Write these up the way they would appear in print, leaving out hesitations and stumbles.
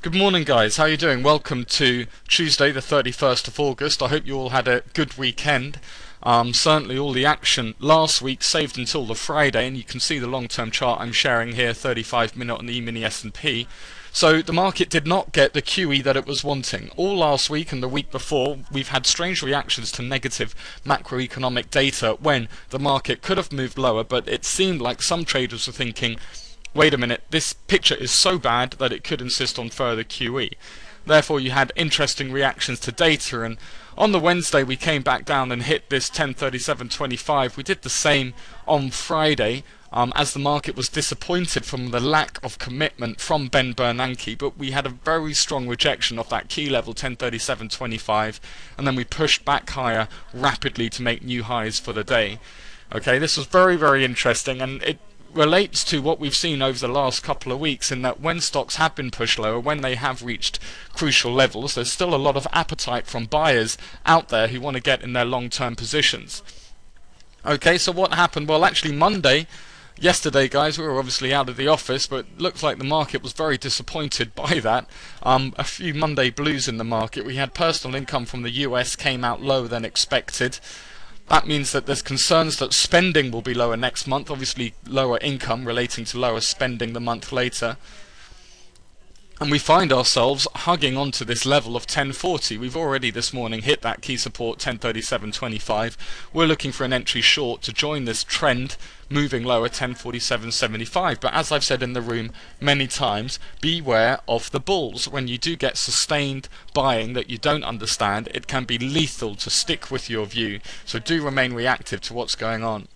Good morning, guys. How are you doing? Welcome to Tuesday the 31st of August. I hope you all had a good weekend. Certainly all the action last week saved until the Friday, and you can see the long-term chart I'm sharing here, 35-minute on the E-mini S&P. So the market did not get the QE that it was wanting. All last week and the week before, we've had strange reactions to negative macroeconomic data when the market could have moved lower, but it seemed like some traders were thinking, wait a minute, this picture is so bad that it could insist on further QE. Therefore you had interesting reactions to data, and on the Wednesday we came back down and hit this 1037.25. We did the same on Friday as the market was disappointed from the lack of commitment from Ben Bernanke, but we had a very strong rejection of that key level 1037.25, and then we pushed back higher rapidly to make new highs for the day. Okay, this was very interesting, and it relates to what we've seen over the last couple of weeks, in that when stocks have been pushed lower, when they have reached crucial levels, there's still a lot of appetite from buyers out there who want to get in their long-term positions. Okay, so what happened? Well, actually yesterday, guys, we were obviously out of the office, but it looks like the market was very disappointed by that. A few Monday blues in the market. We had personal income from the US came out lower than expected. That means that there's concerns that spending will be lower next month, obviously lower income relating to lower spending the month later. And we find ourselves hugging onto this level of 1040. We've already this morning hit that key support 1037.25. We're looking for an entry short to join this trend moving lower 1047.75. But as I've said in the room many times, beware of the bulls. When you do get sustained buying that you don't understand, it can be lethal to stick with your view. So do remain reactive to what's going on.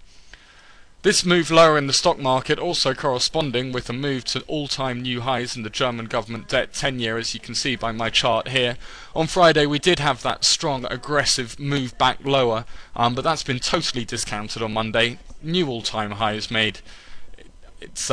This move lower in the stock market also corresponding with a move to all-time new highs in the German government debt 10-year, as you can see by my chart here. On Friday we did have that strong aggressive move back lower, but that's been totally discounted on Monday. New all-time highs made. It's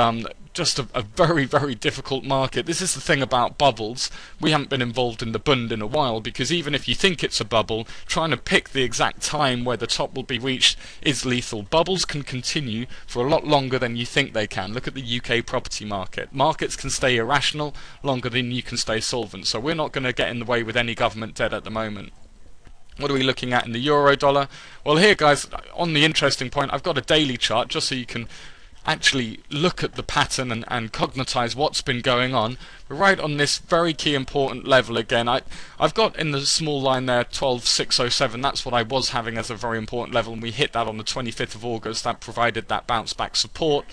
just a very difficult market. This is the thing about bubbles. We haven't been involved in the Bund in a while, because even if you think it's a bubble, trying to pick the exact time where the top will be reached is lethal. Bubbles can continue for a lot longer than you think they can. Look at the UK property market. Markets can stay irrational longer than you can stay solvent. So we're not going to get in the way with any government debt at the moment. What are we looking at in the euro dollar? Well, here, guys, on the interesting point, I've got a daily chart just so you can actually look at the pattern and cognitize what's been going on. We're right on this very key important level again. I've got in the small line there 12,607. That's what I was having as a very important level, and we hit that on the 25th of August. That provided that bounce back support.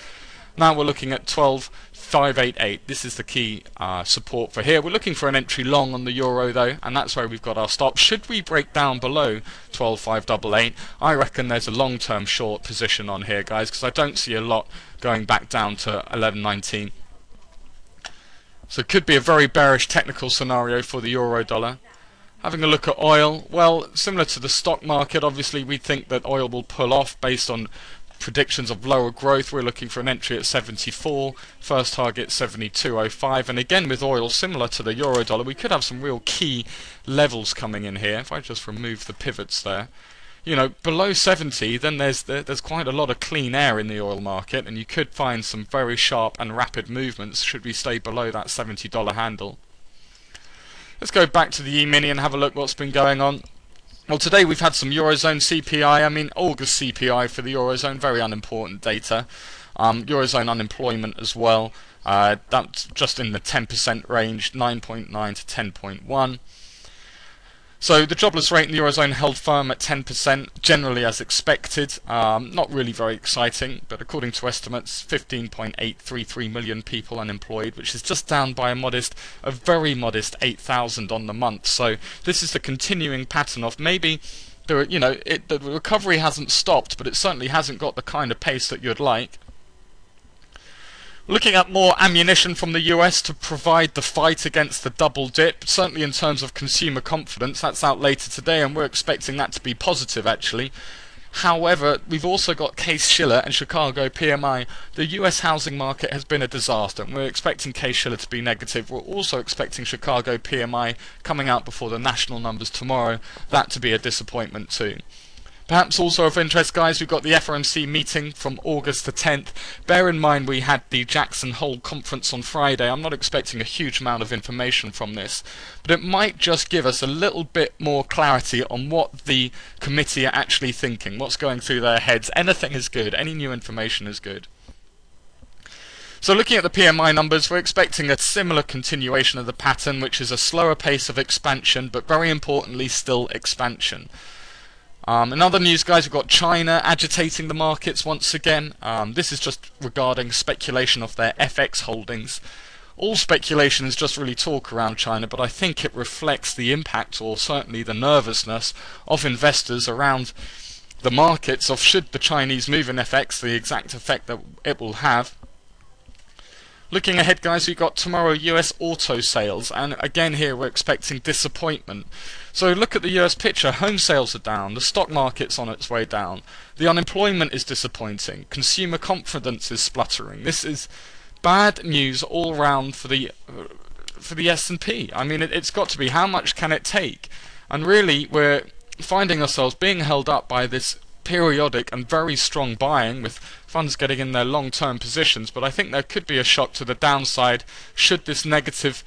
Now we're looking at 12,588. This is the key support for here. We're looking for an entry long on the euro though, and that's where we've got our stop. Should we break down below 12,588, I reckon there's a long-term short position on here, guys, because I don't see a lot going back down to 1119. So it could be a very bearish technical scenario for the euro dollar. Having a look at oil, well, similar to the stock market, obviously we think that oil will pull off based on predictions of lower growth. We're looking for an entry at 74, first target 72.05, and again with oil, similar to the euro dollar, we could have some real key levels coming in here. If I just remove the pivots there, you know, below 70, then there's quite a lot of clean air in the oil market, and you could find some very sharp and rapid movements should we stay below that $70 handle. Let's go back to the E-mini and have a look what's been going on. Well, today we've had some Eurozone CPI, August CPI for the Eurozone, very unimportant data. Eurozone unemployment as well, that's just in the 10% range, 9.9 to 10.1. So the jobless rate in the Eurozone held firm at 10%, generally as expected. Not really very exciting, but according to estimates, 15.833 million people unemployed, which is just down by a very modest 8,000 on the month. So this is the continuing pattern of maybe the recovery hasn't stopped, but it certainly hasn't got the kind of pace that you'd like. Looking at more ammunition from the US to provide the fight against the double dip, certainly in terms of consumer confidence. That's out later today, and we're expecting that to be positive actually. However, we've also got Case-Shiller and Chicago PMI. The US housing market has been a disaster, and we're expecting Case-Shiller to be negative. We're also expecting Chicago PMI coming out before the national numbers tomorrow, that to be a disappointment too. Perhaps also of interest, guys, we've got the FOMC meeting from August the 10th. Bear in mind we had the Jackson Hole conference on Friday. I'm not expecting a huge amount of information from this, but it might just give us a little bit more clarity on what the committee are actually thinking, what's going through their heads. Anything is good, any new information is good. So looking at the PMI numbers, we're expecting a similar continuation of the pattern, which is a slower pace of expansion, but very importantly still expansion. In other news, guys, we've got China agitating the markets once again. This is just regarding speculation of their FX holdings. All speculation is just really talk around China, but I think it reflects the impact, or certainly the nervousness, of investors around the markets of should the Chinese move in FX, the exact effect that it will have. Looking ahead, guys, we've got tomorrow US auto sales, and again here we're expecting disappointment. So look at the US picture. Home sales are down, the stock market's on its way down, the unemployment is disappointing, consumer confidence is spluttering. This is bad news all round for the S&P. I mean, it's got to be. How much can it take? And really, we're finding ourselves being held up by this periodic and very strong buying, with funds getting in their long-term positions, but I think there could be a shock to the downside should this negative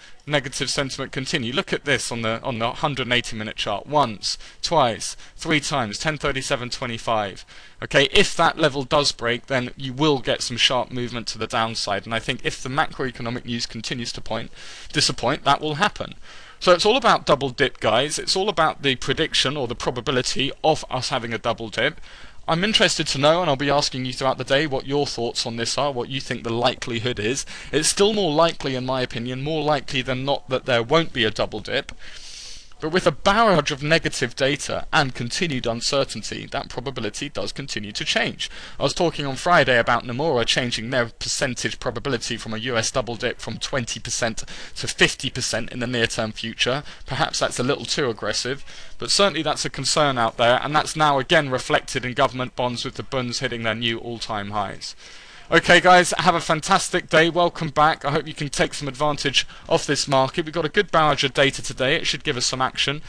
sentiment continue. Look at this on the 180-minute chart. Once, twice, three times, 1037.25. Okay, if that level does break, then you will get some sharp movement to the downside, and I think if the macroeconomic news continues to disappoint, that will happen. So it's all about double dip, guys. It's all about the prediction or the probability of us having a double dip. I'm interested to know, and I'll be asking you throughout the day, what your thoughts on this are, what you think the likelihood is. It's still more likely, in my opinion, more likely than not that there won't be a double dip. But with a barrage of negative data and continued uncertainty, that probability does continue to change. I was talking on Friday about Nomura changing their percentage probability from a US double dip from 20% to 50% in the near-term future. Perhaps that's a little too aggressive, but certainly that's a concern out there, and that's now again reflected in government bonds, with the bunds hitting their new all-time highs. Okay, guys, have a fantastic day. Welcome back. I hope you can take some advantage of this market. We've got a good barrage of data today. It should give us some action.